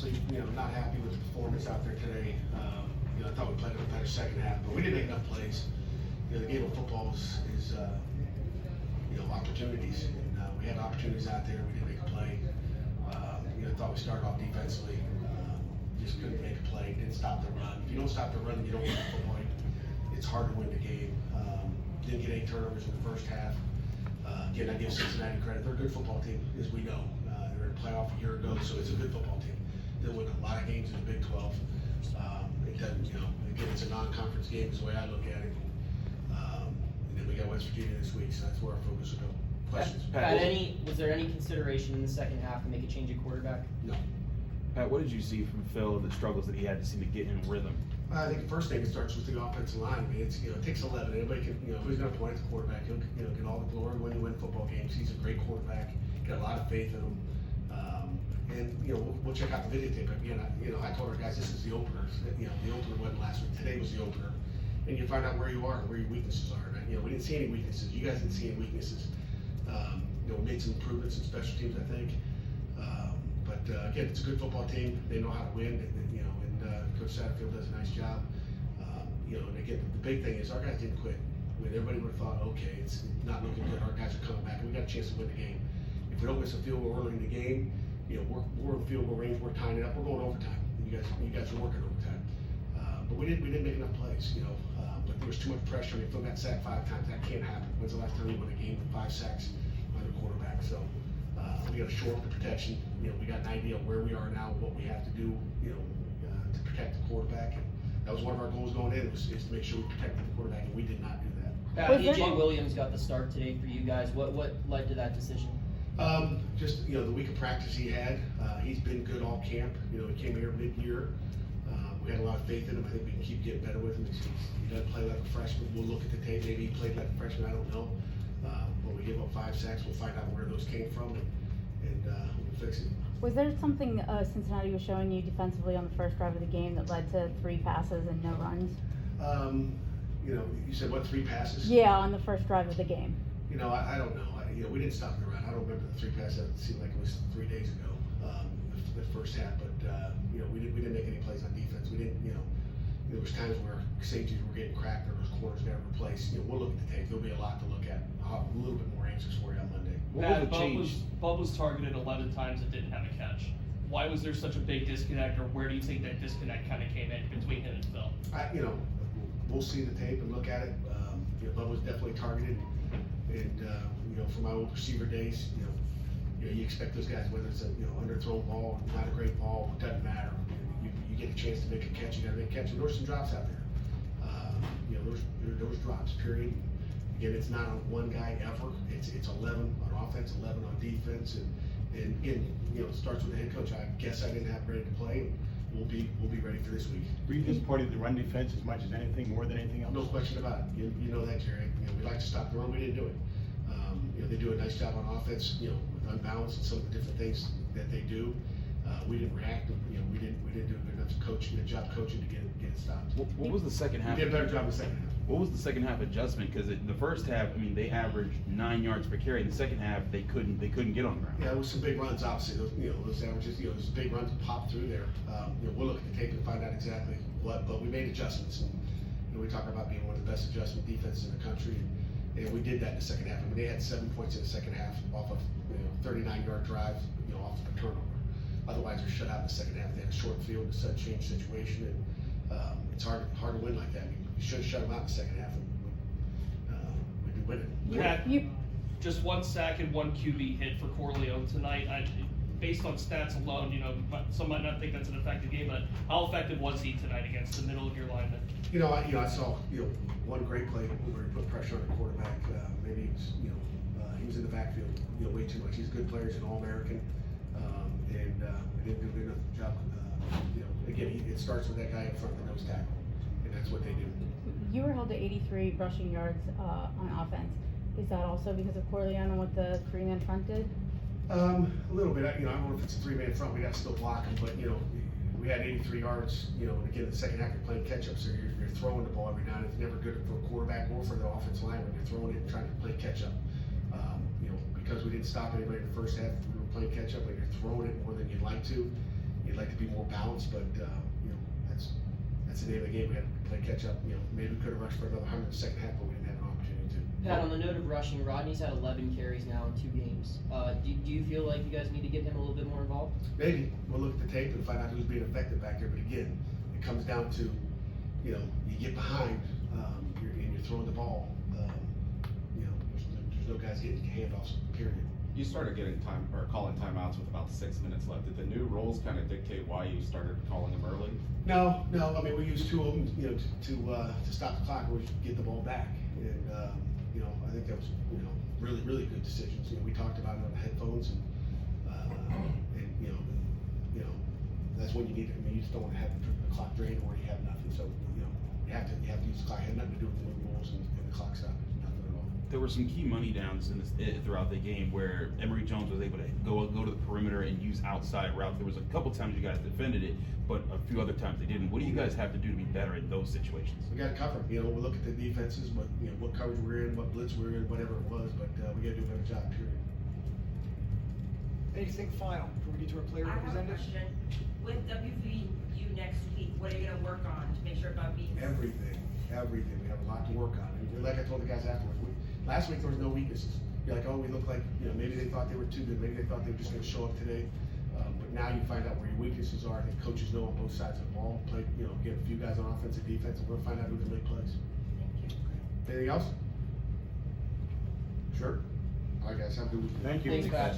obviously, not happy with the performance out there today. I thought we played a better second half, but we didn't make enough plays. The game of football is opportunities, and we had opportunities out there. We didn't make a play. I thought we started off defensively, just couldn't make a play. Didn't stop the run. If you don't stop the run, you don't win the football. It's hard to win the game. Didn't get any turnovers in the first half. Again, I give Cincinnati credit. They're a good football team, as we know. They were in a playoff a year ago, so it's a good football team. They'll win a lot of games in the Big 12. It doesn't, again, it's a non-conference game is the way I look at it. And then we got West Virginia this week, so that's where our focus will go. Questions? Pat, was there any consideration in the second half to make a change at quarterback? No. Pat, what did you see from Phil, the struggles that he had to seem to get in rhythm? I think the first thing, it starts with the offensive line. I mean, it takes 11. Anybody can, who's going to point at the quarterback? He'll, get all the glory when you win football games. He's a great quarterback. Got a lot of faith in him. And we'll check out the videotape. Again, I told our guys this is the opener. The opener wasn't last week. Today was the opener, and you find out where you are and where your weaknesses are. And, we didn't see any weaknesses. You guys didn't see any weaknesses. We made some improvements in special teams, I think. But again, it's a good football team. They know how to win. And Coach Satterfield does a nice job. And again, the big thing is our guys didn't quit. When everybody would have thought, okay, it's not looking good. Our guys are coming back, and we got a chance to win the game. If we don't miss a field goal early in the game, we're in field goal range. We're tying it up. We're going overtime. You guys are working overtime. But we didn't make enough plays. But there was too much pressure. If Phil got sacked 5 times, that can't happen. When's the last time you won a game with 5 sacks on the quarterback? So we got to shore up the protection. We got an idea of where we are now, what we have to do, to protect the quarterback. And that was one of our goals going in, is to make sure we protected the quarterback, and we did not do that. AJ Williams got the start today for you guys. What led to that decision? Just the week of practice he had. He's been good all camp. He came here mid-year. We had a lot of faith in him. I think we can keep getting better with him. He doesn't play like a freshman. We'll look at the tape. Maybe he played like a freshman. I don't know. When we give up 5 sacks, we'll find out where those came from, and we'll fix it. Was there something Cincinnati was showing you defensively on the first drive of the game that led to 3 passes and no runs? You said what, 3 passes? Yeah, on the first drive of the game. I don't know. We didn't stop the run. I don't remember the 3 passes. It seemed like it was 3 days ago, the first half. But we didn't make any plays on defense. We didn't. There was times where safeties were getting cracked or those corners got replaced. We'll look at the tape. There'll be a lot to look at. I'll have a little bit more answers for you on Monday. Bub was targeted 11 times and didn't have a catch. Why was there such a big disconnect, or where do you think that disconnect kind of came in between him and Phil? We'll see the tape and look at it. Bub was definitely targeted, and from my old receiver days, you expect those guys, whether it's a underthrown ball, not a great ball, it doesn't matter. You get a chance to make a catch, you got to make a catch. And there were some drops out there. There was drops. Period. Again, it's not on one guy ever. It's 11 on offense, 11 on defense, and again, it starts with the head coach. I guess I didn't have ready to play. We'll be ready for this week. Were you disappointed the run defense as much as anything, more than anything else? No question about it. You know that, Jerry. We like to stop the run. We didn't do it. They do a nice job on offense. With unbalance and some of the different things that they do. We didn't react. We didn't do a good enough job coaching to get it stopped. What was the second half? We did a better job in the second half. What was the second half adjustment? Because the first half, they averaged 9 yards per carry. In the second half, they couldn't get on the ground. Yeah, there was some big runs. Obviously, those averages. There's big runs that pop through there. We'll look at the tape and find out exactly what. But we made adjustments, and we talk about being one of the best adjustment defenses in the country. And we did that in the second half. They had 7 points in the second half off of 39-yard drive, off of a turnover. Otherwise, they're shut out in the second half. They had a short field, a sudden change situation, and it's hard to win like that. You should have shut them out in the second half, and we'd be winning. Just 1 sack and 1 QB hit for Corleone tonight. Based on stats alone, some might not think that's an effective game, but how effective was he tonight against the middle of your linemen? I saw one great play where he put pressure on the quarterback. Maybe he was in the backfield way too much. He's a good player. He's an All-American, and he didn't do a good enough job. Again, it starts with that guy up front, the nose tackle, and that's what they do. You were held to 83 rushing yards on offense. Is that also because of Corleone and what the 3-man front did? A little bit. I don't know if it's a 3-man front. We got to still block him, but we had 83 yards. And again, the second half you're playing catch up, so you're throwing the ball every now and then. It's never good for a quarterback or for the offensive line when you're throwing it and trying to play catch up. Because we didn't stop anybody in the first half, we were playing catch up, but you're throwing it more than you'd like to. like to be more balanced, but, you know, that's the name of the game. We had to play catch up, you know, maybe we could have rushed for another 100 in the second half, but we didn't have an opportunity to. Pat, on the note of rushing, Rodney's had 11 carries now in 2 games. Do you feel like you guys need to get him a little bit more involved? Maybe, we'll look at the tape and find out who's being effective back there, but again, it comes down to, you know, you get behind, you're throwing the ball, you know, there's no guys getting handoffs, period. You started getting time, or calling timeouts with about 6 minutes left. Did the new rules kind of dictate why you started calling them early? No, I mean, we used 2 of them, you know, to stop the clock, or get the ball back, and, you know, I think that was, you know, really, really good decisions. You know, we talked about it on the headphones, and you know, that's when you need it. I mean, you just don't want to have the clock drained where you have nothing, so, you know, you have to use the clock. It had nothing to do with the new rules and the clock stop, nothing at all. There were some key money downs in this, throughout the game where Emory Jones was able to go to the perimeter and use outside routes. There was a couple times you guys defended it, but a few other times they didn't. What do you guys have to do to be better in those situations? We got to cover. You know, we look at the defenses, what, you know, what coverage we're in, what blitz we're in, whatever it was, but we got to do a better job, period. Anything final before we get to our player I have a representatives? question. With WVU next week, what are you gonna work on to make sure Bud beats? Everything. We have a lot to work on. And like I told the guys afterwards, last week there was no weaknesses. You're like, oh, we look like, you know, maybe they thought they were too good. Maybe they thought they were just gonna show up today. But now you find out where your weaknesses are. I think coaches know on both sides of the ball. Play, you know, get a few guys on offense and defense, and we'll find out who can make plays. Thank you. Anything else? Sure. All right, guys, have a good weekend. Thank you. Thanks, Pat.